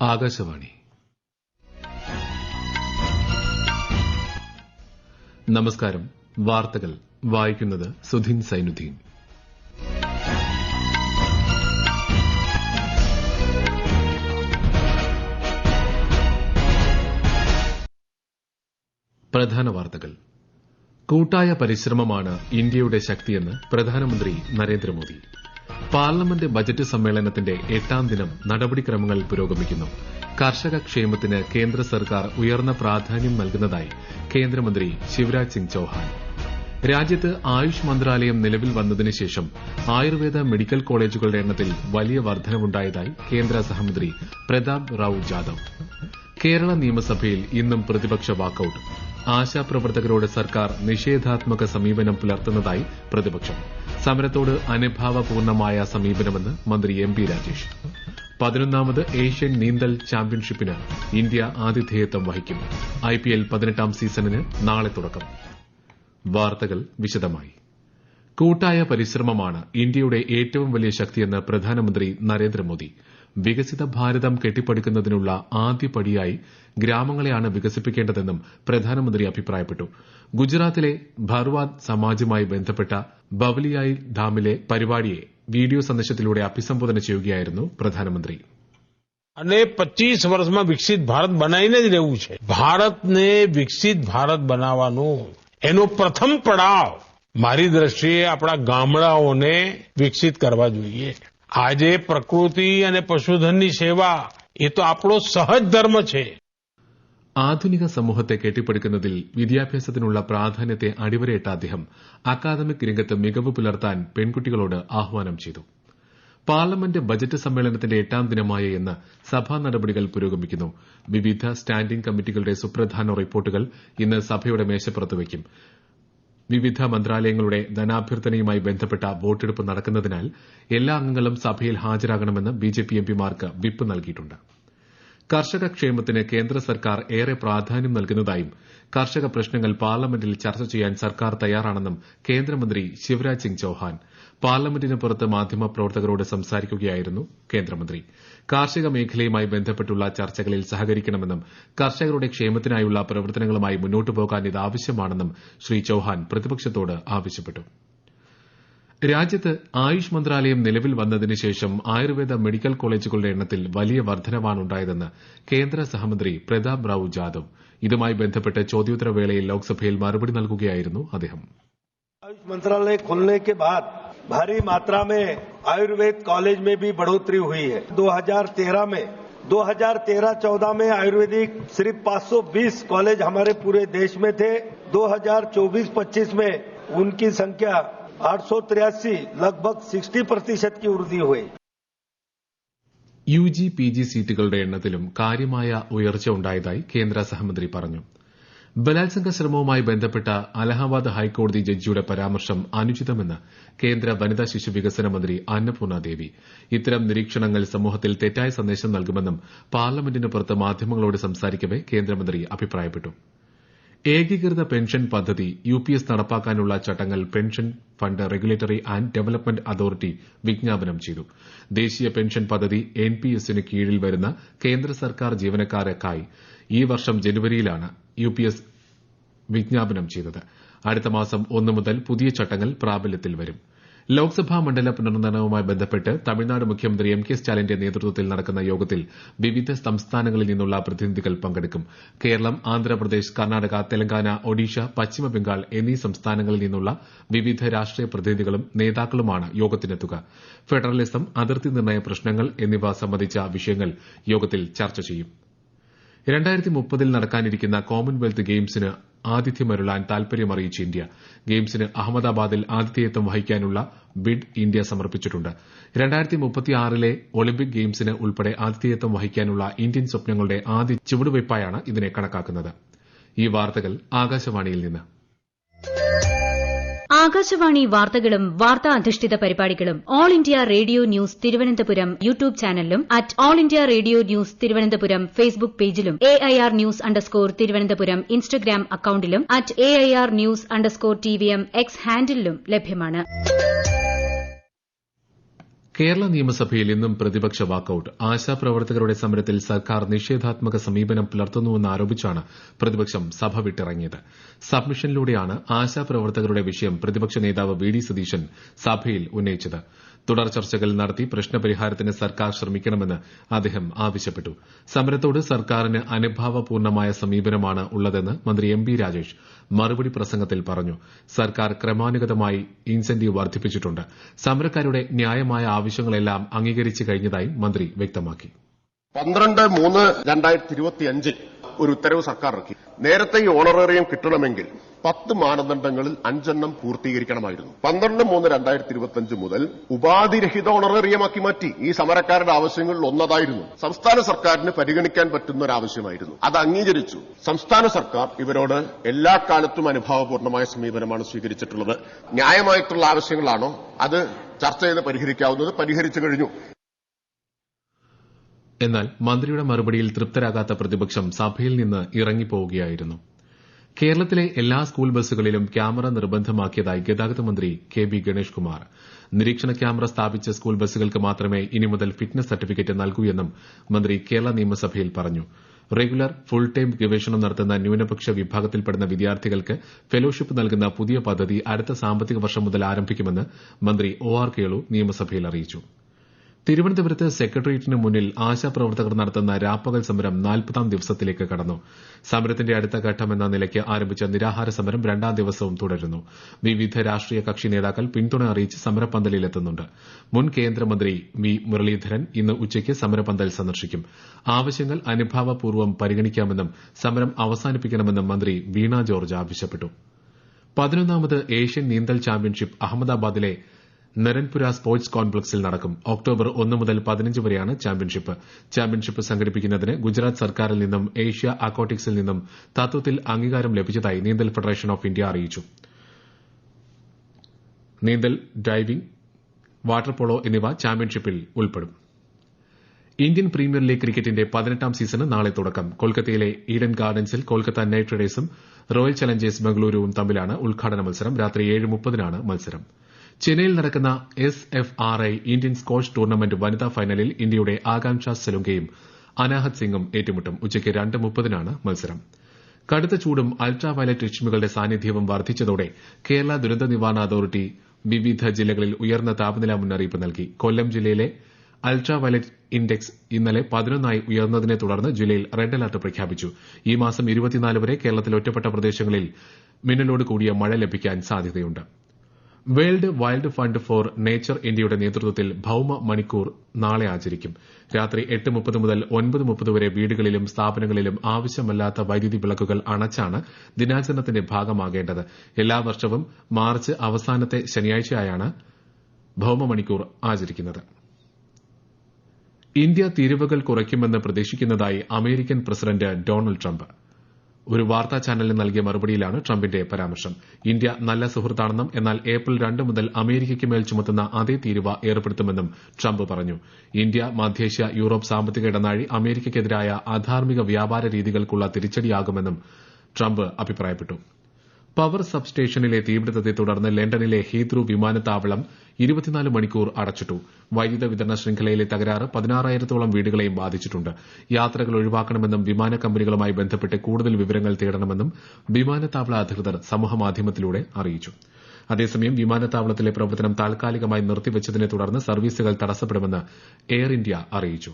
ആകാശവാണി. നമസ്കാരം. വാർത്തകൾ വായിക്കുന്നത് സുധീൻ സൈനുദ്ദീൻ. പ്രധാന വാർത്തകൾ. കൂട്ടായ പരിശ്രമമാണ് ഇന്ത്യയുടെ ശക്തിയെന്ന് പ്രധാനമന്ത്രി നരേന്ദ്രമോദി. പാർലമെന്റ് ബജറ്റ് സമ്മേളനത്തിന്റെ 8ാം ദിനം നടപടിക്രമങ്ങൾ പുരോഗമിക്കുന്നു. കർഷക ക്ഷേമത്തിന് കേന്ദ്ര സർക്കാർ ഉയർന്ന പ്രാധാന്യം നൽകുന്നതായി കേന്ദ്രമന്ത്രി ശിവരാജ് സിംഗ് ചൌഹാൻ. രാജ്യത്ത് ആയുഷ് മന്ത്രാലയം നിലവിൽ വന്നതിനുശേഷം ആയുർവേദ മെഡിക്കൽ കോളേജുകളുടെ എണ്ണത്തിൽ വലിയ വർധനവുണ്ടായതായി കേന്ദ്ര സഹമന്ത്രി പ്രതാപ് റാവു ജാദവ്. കേരള നിയമസഭയിൽ ഇന്നും പ്രതിപക്ഷ വാക്കൌട്ട്. ആശാപ്രവർത്തകരോട് സർക്കാർ നിഷേധാത്മക സമീപനം പുലർത്തുന്നതായി പ്രതിപക്ഷം. സമരത്തോട് അനുഭാവപൂർണമായ സമീപനമെന്ന് മന്ത്രി എം പി രാജേഷ്. 11ാമത് ഏഷ്യൻ നീന്തൽ ചാമ്പ്യൻഷിപ്പിന് ഇന്ത്യ ആതിഥേയത്വം വഹിക്കും. IPL 18ാം സീസണിന് നാളെ തുടക്കം. വാർത്തകൾ വിശദമായി. കൂട്ടായ പരിശ്രമമാണ് ഇന്ത്യയുടെ ഏറ്റവും വലിയ ശക്തിയെന്ന് പ്രധാനമന്ത്രി നരേന്ദ്രമോദി. വികസിത ഭാരതം കെട്ടിപ്പടുക്കുന്നതിനുള്ള ആദ്യപടിയായി ഗ്രാമങ്ങളെയാണ് വികസിപ്പിക്കേണ്ടതെന്നും പ്രധാനമന്ത്രി അഭിപ്രായപ്പെട്ടു. ഗുജറാത്തിലെ ഭർവാദ് സമാജുമായി ബന്ധപ്പെട്ട ബവലിയായി ഡാമിലെ പരിപാടിയെ വീഡിയോ സന്ദേശത്തിലൂടെ അഭിസംബോധന ചെയ്യുകയായിരുന്നു પ્રધાનમંત્રી. અને 25 વર્ષમાં વિકસિત ભારત બનાવીને જ રહેવું છે. ભારતને વિકસિત ભારત બનાવવાનું એનો પ્રથમ પડાવ મારી દ્રષ્ટિએ આપણા ગામડાઓને વિકસિત કરવા જોઈએ. આજે પ્રકૃતિ અને પશુધનની સેવા એ તો આપણો સહજ ધર્મ છે. ആധുനിക സമൂഹത്തെ കെട്ടിപ്പടുക്കുന്നതിൽ വിദ്യാഭ്യാസത്തിനുള്ള പ്രാധാന്യത്തെ അടിവരയിട്ട അദ്ദേഹം അക്കാദമിക് രംഗത്ത് മികവ് പുലർത്താൻ പെൺകുട്ടികളോട് ആഹ്വാനം ചെയ്തു. പാർലമെന്റ് ബജറ്റ് സമ്മേളനത്തിന്റെ 8ാം ദിനമായ ഇന്ന് സഭാ നടപടികൾ പുരോഗമിക്കുന്നു. വിവിധ സ്റ്റാൻഡിംഗ് കമ്മിറ്റികളുടെ സുപ്രധാന റിപ്പോർട്ടുകൾ ഇന്ന് സഭയുടെ മേശപ്പുറത്ത് വയ്ക്കും. വിവിധ മന്ത്രാലയങ്ങളുടെ ധനാഭ്യർത്ഥനയുമായി ബന്ധപ്പെട്ട വോട്ടെടുപ്പ് നടക്കുന്നതിനാൽ എല്ലാ അംഗങ്ങളും സഭയിൽ ഹാജരാകണമെന്ന് ബിജെപി എംപിമാർക്ക് വിപ്പ് നൽകിയിട്ടുണ്ട്. കർഷക ക്ഷേമത്തിന് കേന്ദ്ര സർക്കാർ ഏറെ പ്രാധാന്യം നൽകുന്നതായും കർഷക പ്രശ്നങ്ങൾ പാർലമെന്റിൽ ചർച്ച ചെയ്യാൻ സർക്കാർ തയ്യാറാണെന്നും കേന്ദ്രമന്ത്രി ശിവരാജ് സിംഗ് ചൌഹാൻ. പാർലമെന്റിന് പുറത്ത് മാധ്യമപ്രവർത്തകരോട് സംസാരിക്കുകയായിരുന്നു കേന്ദ്രമന്ത്രി. കാർഷിക മേഖലയുമായി ബന്ധപ്പെട്ടുള്ള ചർച്ചകളിൽ സഹകരിക്കണമെന്നും കർഷകരുടെ ക്ഷേമത്തിനായുള്ള പ്രവർത്തനങ്ങളുമായി മുന്നോട്ടു പോകാൻ ഇത് ആവശ്യമാണെന്നും ശ്രീ ചൌഹാൻ പ്രതിപക്ഷത്തോട് ആവശ്യപ്പെട്ടു. രാജ്യത്ത് ആയുഷ് മന്ത്രാലയം നിലവിൽ വന്നതിനുശേഷം ആയുർവേദ മെഡിക്കൽ കോളേജുകളുടെ എണ്ണത്തിൽ വലിയ വർധനവാണുണ്ടായതെന്ന് കേന്ദ്ര സഹമന്ത്രി പ്രതാപ് റാവു ജാദവ്. ഇതുമായി ബന്ധപ്പെട്ട് ചോദ്യോത്തരവേളയിൽ ലോക്സഭയിൽ മറുപടി നൽകുകയായിരുന്നു അദ്ദേഹം. आयुष मंत्रालय खुलने के बाद भारी मात्रा में आयुर्वेद कॉलेज में भी बढ़ोतरी हुई है. 2013-14 में आयुर्वेदिक सिर्फ 520 कॉलेज हमारे पूरे देश में थे. 2024-25 में उनकी संख्या 883, लगभग 60% की वृद्धि हुई. UG PG സീറ്റുകളുടെ എണ്ണത്തിലും കാര്യമായ ഉയർച്ച ഉണ്ടായതായി കേന്ദ്ര സഹമന്ത്രി പറഞ്ഞു. ബലാത്സംഗ ശ്രമവുമായി ബന്ധപ്പെട്ട അലഹാബാദ് ഹൈക്കോടതി ജഡ്ജിയുടെ പരാമർശം അനുചിതമെന്ന് കേന്ദ്ര വനിതാ ശിശു വികസന മന്ത്രി അന്നപൂർണ ദേവി. ഇത്തരം നിരീക്ഷണങ്ങൾ സമൂഹത്തിൽ തെറ്റായ സന്ദേശം നൽകുമെന്നും പാർലമെന്റിന് പുറത്ത് മാധ്യമങ്ങളോട് സംസാരിക്കവെ കേന്ദ്രമന്ത്രി അഭിപ്രായപ്പെട്ടു. ഏകീകൃത പെൻഷൻ പദ്ധതി UPS നടപ്പാക്കാനുള്ള ചട്ടങ്ങൾ pension fund regulatory and development authority വിജ്ഞാപനം ചെയ്തു. ദേശീയ പെൻഷൻ പദ്ധതി NPS-ന് കീഴിൽ വരുന്ന കേന്ദ്ര സർക്കാർ ജീവനക്കാർക്കായി ഈ വർഷം ജനുവരിയിലാണ് UPS വിജ്ഞാപനം ചെയ്തത്. അടുത്ത മാസം 1 മുതൽ പുതിയ ചട്ടങ്ങൾ പ്രാബല്യത്തിൽ വരും. ലോക്സഭാ മണ്ഡല പുനർനിർണയവുമായി ബന്ധപ്പെട്ട് തമിഴ്നാട് മുഖ്യമന്ത്രി MK സ്റ്റാലിന്റെ നേതൃത്വത്തിൽ നടക്കുന്ന യോഗത്തിൽ വിവിധ സംസ്ഥാനങ്ങളിൽ നിന്നുള്ള പ്രതിനിധികൾ പങ്കെടുക്കും. കേരളം, ആന്ധ്രാപ്രദേശ്, കർണാടക, തെലങ്കാന, ഒഡീഷ, പശ്ചിമബംഗാൾ എന്നീ സംസ്ഥാനങ്ങളിൽ നിന്നുള്ള വിവിധ രാഷ്ട്രീയ പ്രതിനിധികളും നേതാക്കളുമാണ് യോഗത്തിനെത്തുക. ഫെഡറലിസം, അതിർത്തി നിർണയ പ്രശ്നങ്ങൾ എന്നിവ സംബന്ധിച്ച വിഷയങ്ങൾ യോഗത്തിൽ ചർച്ച ചെയ്യും. 2030 നടക്കാനിരിക്കുന്ന കോമൺവെൽത്ത് ഗെയിംസിന് ആതിഥ്യമരുളാൻ താൽപര്യമറിയിച്ച് ഇന്ത്യ. ഗെയിംസിന് അഹമ്മദാബാദിൽ ആതിഥേയത്വം വഹിക്കാനുള്ള ബിഡ് ഇന്ത്യ സമർപ്പിച്ചിട്ടുണ്ട്. 2036 ഒളിമ്പിക് ഗെയിംസിന് ഉൾപ്പെടെ ആതിഥേയത്വം വഹിക്കാനുള്ള ഇന്ത്യൻ സ്വപ്നങ്ങളുടെ ആദ്യ ചുവടുവയ്പായാണ് ഇതിനെ കണക്കാക്കുന്നത്. ഈ വാർത്തകൾ ആകാശവാണിയിൽ നിന്ന്. ആകാശവാണി വാർത്തകളും വാർത്താ അധിഷ്ഠിത പരിപാടികളും all India radio news Thiruvananthapuram YouTube ചാനലിലും @all India radio news Thiruvananthapuram Facebook പേജിലും AIR ന്യൂസ് തിരുവനന്തപുരം ഇൻസ്റ്റഗ്രാം അക്കൌണ്ടിലും @AIR ന്യൂസ് TVM X ഹാൻഡിലും ലഭ്യമാണ്. കേരള നിയമസഭയിൽ ഇന്നും പ്രതിപക്ഷ വാക്കൌട്ട്. ആശാപ്രവർത്തകരുടെ സമരത്തിൽ സർക്കാർ നിഷേധാത്മക സമീപനം പുലർത്തുന്നുവെന്ന് ആരോപിച്ചാണ് പ്രതിപക്ഷം സഭ വിട്ടിറങ്ങിയത്. സബ്മിഷനിലൂടെയാണ് ആശാപ്രവർത്തകരുടെ വിഷയം പ്രതിപക്ഷ നേതാവ് വി ഡി സതീശൻ സഭയിൽ ഉന്നയിച്ചത്. തുടർ ചർച്ചകൾ നടത്തി പ്രശ്നപരിഹാരത്തിന് സർക്കാർ ശ്രമിക്കണമെന്ന് അദ്ദേഹം ആവശ്യപ്പെട്ടു. സമരത്തോട് സർക്കാരിന് അനുഭാവപൂർണമായ സമീപനമാണ് ഉള്ളതെന്ന് മന്ത്രി എം പി രാജേഷ് മറുപടി പ്രസംഗത്തിൽ പറഞ്ഞു. സർക്കാർ ക്രമാനുഗതമായി ഇൻസെന്റീവ് വർദ്ധിപ്പിച്ചിട്ടുണ്ട്. സമരക്കാരുടെ ന്യായമായ ആവശ്യങ്ങളെല്ലാം അംഗീകരിച്ചു കഴിഞ്ഞതായും മന്ത്രി വ്യക്തമാക്കി. 12/3/2025 ഒരു ഉത്തരവ് സർക്കാർ ഇറക്കി. നേരത്തെ ഈ ഓണറേറിയം കിട്ടണമെങ്കിൽ 10 മാനദണ്ഡങ്ങളിൽ 5 പൂർത്തീകരിക്കണമായിരുന്നു. 12/3/2025 മുതൽ ഉപാധിരഹിത ഓണറേറിയമാക്കി മാറ്റി. ഈ സമരക്കാരുടെ ആവശ്യങ്ങളിൽ ഒന്നതായിരുന്നു. സംസ്ഥാന സർക്കാരിന് പരിഗണിക്കാൻ പറ്റുന്ന ഒരു ആവശ്യമായിരുന്നു. അത് അംഗീകരിച്ചു. സംസ്ഥാന സർക്കാർ ഇവരോട് എല്ലാ കാലത്തും അനുഭാവപൂർണമായ സമീപനമാണ് സ്വീകരിച്ചിട്ടുള്ളത്. ന്യായമായിട്ടുള്ള ആവശ്യങ്ങളാണോ അത് ചർച്ച ചെയ്ത് പരിഹരിക്കാവുന്നത് പരിഹരിച്ചു കഴിഞ്ഞു. എന്നാൽ മന്ത്രിയുടെ മറുപടിയിൽ തൃപ്തരാകാത്ത പ്രതിപക്ഷം സഭയിൽ നിന്ന് ഇറങ്ങിപ്പോവുകയായിരുന്നു. കേരളത്തിലെ എല്ലാ സ്കൂൾ ബസ്സുകളിലും ക്യാമറ നിർബന്ധമാക്കിയതായി ഗതാഗത മന്ത്രി കെ ബി ഗണേഷ് കുമാർ. നിരീക്ഷണ ക്യാമറ സ്ഥാപിച്ച സ്കൂൾ ബസ്സുകൾക്ക് മാത്രമേ ഇനി മുതൽ ഫിറ്റ്നസ് സർട്ടിഫിക്കറ്റ് നൽകൂ എന്നും മന്ത്രി കേരള നിയമസഭയിൽ പറഞ്ഞു. റെഗുലർ ഫുൾ ടൈം ഗവേഷണം നടത്തുന്ന ന്യൂനപക്ഷ വിഭാഗത്തിൽപ്പെടുന്ന വിദ്യാർത്ഥികൾക്ക് ഫെലോഷിപ്പ് നൽകുന്ന പുതിയ പദ്ധതി അടുത്ത സാമ്പത്തിക വർഷം മുതൽ ആരംഭിക്കുമെന്ന് മന്ത്രി ഒ ആർ കേളു നിയമസഭയിൽ അറിയിച്ചു. തിരുവനന്തപുരത്ത് സെക്രട്ടേറിയറ്റിന് മുന്നിൽ ആശാപ്രവർത്തകർ നടത്തുന്ന രാപ്പകൽ സമരം 40ാം ദിവസത്തിലേക്ക് കടന്നു. സമരത്തിന്റെ അടുത്ത ഘട്ടമെന്ന നിലയ്ക്ക് ആരംഭിച്ച നിരാഹാര സമരം 2ാം ദിവസവും തുടരുന്നു. വിവിധ രാഷ്ട്രീയ കക്ഷി നേതാക്കൾ പിന്തുണ അറിയിച്ച് സമരപ്പന്തലിലെത്തുന്നുണ്ട്. മുൻ കേന്ദ്രമന്ത്രി വി മുരളീധരൻ ഇന്ന് ഉച്ചയ്ക്ക് സമരപ്പന്തൽ സന്ദർശിക്കും. ആവശ്യങ്ങൾ അനുഭാവപൂർവ്വം പരിഗണിക്കാമെന്നും സമരം അവസാനിപ്പിക്കണമെന്നും മന്ത്രി വീണ ജോർജ് ആവശ്യപ്പെട്ടു. 11ാമത് ഏഷ്യൻ നീന്തൽ ചാമ്പ്യൻഷിപ്പ് അഹമ്മദാബാദിലെ നരൻപുര സ്പോർട്സ് കോംപ്ലക്സിൽ നടക്കും. ഒക്ടോബർ 1 മുതൽ 15 വരെയാണ് ചാമ്പ്യൻഷിപ്പ് സംഘടിപ്പിക്കുന്നതിന് ഗുജറാത്ത് സർക്കാരിൽ നിന്നും ഏഷ്യ അക്വാട്ടിക്സിൽ നിന്നും തത്വത്തിൽ അംഗീകാരം ലഭിച്ചതായി നീന്തൽ ഫെഡറേഷൻ ഓഫ് ഇന്ത്യ അറിയിച്ചു. നീന്തൽ, ഡൈവിംഗ്, വാട്ടർ പോളോ എന്നിവ ചാമ്പ്യൻഷിപ്പിൽ ഉൾപ്പെടും. ഇന്ത്യൻ പ്രീമിയർ ലീഗ് ക്രിക്കറ്റിന്റെ 18ാം സീസണ് നാളെ തുടക്കം. കൊൽക്കത്തയിലെ ഈഡൻ ഗാർഡൻസിൽ കൊൽക്കത്ത നൈറ്റ് റൈഡേഴ്സും റോയൽ ചലഞ്ചേഴ്സ് ബംഗളൂരുവും തമ്മിലാണ് ഉദ്ഘാടന മത്സരം. രാത്രി 7:30-നാണ് മത്സരം. ചെന്നൈയിൽ നടക്കുന്ന SFRI ഇന്ത്യൻ സ്ക്വാഷ് ടൂർണമെന്റ് വനിതാ ഫൈനലിൽ ഇന്ത്യയുടെ ആകാംക്ഷ സെലുങ്കയും അനാഹത് സിംഗും ഏറ്റുമുട്ടും. ഉച്ചയ്ക്ക് 2:30-നാണ് മത്സരം. കടുത്ത ചൂടും അൾട്രാ വയലറ്റ് രശ്മികളുടെ സാന്നിധ്യവും വർദ്ധിച്ചതോടെ കേരള ദുരന്ത നിവാരണ അതോറിറ്റി വിവിധ ജില്ലകളിൽ ഉയർന്ന താപനില മുന്നറിയിപ്പ് നൽകി. കൊല്ലം ജില്ലയിലെ അൾട്രാ വയലറ്റ് ഇൻഡെക്സ് ഇന്നലെ 11 ഉയർന്നതിനെ തുടർന്ന് ജില്ലയിൽ റെഡ് അലർട്ട് പ്രഖ്യാപിച്ചു. ഈ മാസം 24 വരെ കേരളത്തിൽ ഒറ്റപ്പെട്ട പ്രദേശങ്ങളിൽ മിന്നലോട് കൂടിയ മഴ ലഭിക്കാൻ സാധ്യതയുണ്ട്. World Wild Fund for Nature ഇന്ത്യയുടെ നേതൃത്വത്തിൽ ഭൌമ മണിക്കൂർ നാളെ ആചരിക്കും. രാത്രി 8:30 മുതൽ 9:30 വരെ വീടുകളിലും സ്ഥാപനങ്ങളിലും ആവശ്യമല്ലാത്ത വൈദ്യുതി വിളക്കുകൾ അണച്ചാണ് ദിനാചരണത്തിന്റെ ഭാഗമാകേണ്ടത്. എല്ലാ വർഷവും മാർച്ച് അവസാനത്തെ ശനിയാഴ്ചയായാണ് ഭൌമ മണിക്കൂർ ആചരിക്കുന്നത്. ഇന്ത്യ തീരുവകൾ കുറയ്ക്കുമെന്ന് പ്രതീക്ഷിക്കുന്നതായി അമേരിക്കൻ പ്രസിഡന്റ് ഡൊണാൾഡ് ട്രംപ്. ഒരു വാർത്താ ചാനലിന് നൽകിയ മറുപടിയിലാണ് ട്രംപിന്റെ പരാമർശം. ഇന്ത്യ നല്ല സുഹൃത്താണെന്നും എന്നാൽ ഏപ്രിൽ 2 മുതൽ അമേരിക്കയ്ക്ക് മേൽ ചുമത്തുന്ന അതേ തീരുവ ഏർപ്പെടുത്തുമെന്നും ട്രംപ് പറഞ്ഞു. ഇന്ത്യ, മധ്യേഷ്യ, യൂറോപ്പ് സാമ്പത്തിക ഇടനാഴി അമേരിക്കയ്ക്കെതിരായ അധാർമിക വ്യാപാര രീതികൾക്കുള്ള തിരിച്ചടിയാകുമെന്നും ട്രംപ് അഭിപ്രായപ്പെട്ടു. പവർ സബ് സ്റ്റേഷനിലെ തീപിടുത്തത്തെ തുടർന്ന് ലണ്ടനിലെ ഹീത്രൂ വിമാനത്താവളം 24 മണിക്കൂർ അടച്ചിട്ടു. വൈദ്യുത വിതരണ ശൃംഖലയിലെ തകരാറ് 16,000-ഓളം വീടുകളെയും ബാധിച്ചിട്ടുണ്ട്. യാത്രകൾ ഒഴിവാക്കണമെന്നും വിമാന കമ്പനികളുമായി ബന്ധപ്പെട്ട് കൂടുതൽ വിവരങ്ങൾ തേടണമെന്നും വിമാനത്താവള അധികൃതർ സമൂഹമാധ്യമത്തിലൂടെ അറിയിച്ചു. അതേസമയം വിമാനത്താവളത്തിലെ പ്രവർത്തനം താൽക്കാലികമായി നിർത്തിവച്ചതിനെ തുടർന്ന് സർവീസുകൾ തടസ്സപ്പെടുമെന്ന് എയർ ഇന്ത്യ അറിയിച്ചു.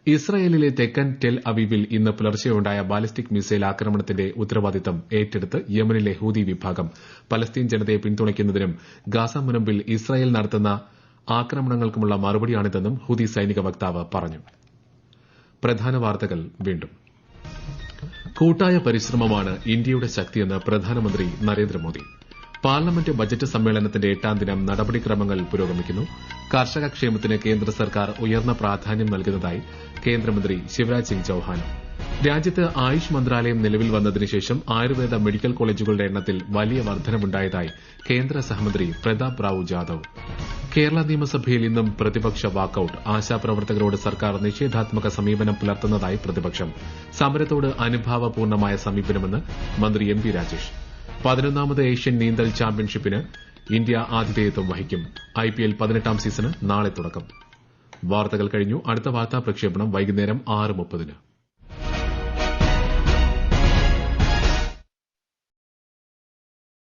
ഇസ്രായേലിലെ തെക്കൻ ടെൽ അവീവിൽ ഇന്ന് പുലർച്ചെയുണ്ടായ ബാലിസ്റ്റിക് മിസൈൽ ആക്രമണത്തിന്റെ ഉത്തരവാദിത്തം ഏറ്റെടുത്ത് യമനിലെ ഹൂതി വിഭാഗം. പലസ്തീൻ ജനതയെ പിന്തുണയ്ക്കുന്നതിനും ഗാസ മുനമ്പിൽ ഇസ്രായേൽ നടത്തുന്ന ആക്രമണങ്ങൾക്കുമുള്ള മറുപടിയാണിതെന്നും ഹൂതി സൈനിക വക്താവ് പറഞ്ഞു. പ്രധാന വാർത്തകൾ വീണ്ടും. കൂട്ടായ പരിശ്രമമാണ് ഇന്ത്യയുടെ ശക്തിയെന്ന് പ്രധാനമന്ത്രി നരേന്ദ്രമോദി. പാർലമെന്റ് ബജറ്റ് സമ്മേളനത്തിന്റെ 8ാം ദിനം നടപടിക്രമങ്ങൾ പുരോഗമിക്കുന്നു. കർഷക ക്ഷേമത്തിന് കേന്ദ്ര സർക്കാർ ഉയർന്ന പ്രാധാന്യം നൽകുന്നതായി കേന്ദ്രമന്ത്രി ശിവരാജ് സിംഗ് ചൌഹാൻ. രാജ്യത്ത് ആയുഷ് മന്ത്രാലയം നിലവിൽ വന്നതിനുശേഷം ആയുർവേദ മെഡിക്കൽ കോളേജുകളുടെ എണ്ണത്തിൽ വലിയ വർധനവുണ്ടായതായി കേന്ദ്ര സഹമന്ത്രി പ്രതാപ് റാവു ജാദവ്. കേരള നിയമസഭയിൽ ഇന്നും പ്രതിപക്ഷ വാക്കൌട്ട്. ആശാപ്രവർത്തകരോട് സർക്കാർ നിഷേധാത്മക സമീപനം പുലർത്തുന്നതായി പ്രതിപക്ഷം. സമരത്തോട് അനുഭാവപൂർണമായ സമീപനമെന്ന് മന്ത്രി എം പി രാജേഷ്. 11ാമത് ഏഷ്യൻ നീന്തൽ ചാമ്പ്യൻഷിപ്പിന് ഇന്ത്യ ആതിഥേയത്വം വഹിക്കും. IPL 18ാം സീസണ് നാളെ തുടക്കം. വാർത്തകൾ കഴിഞ്ഞു. അടുത്ത വാർത്താ പ്രക്ഷേപണം വൈകുന്നേരം 6:30.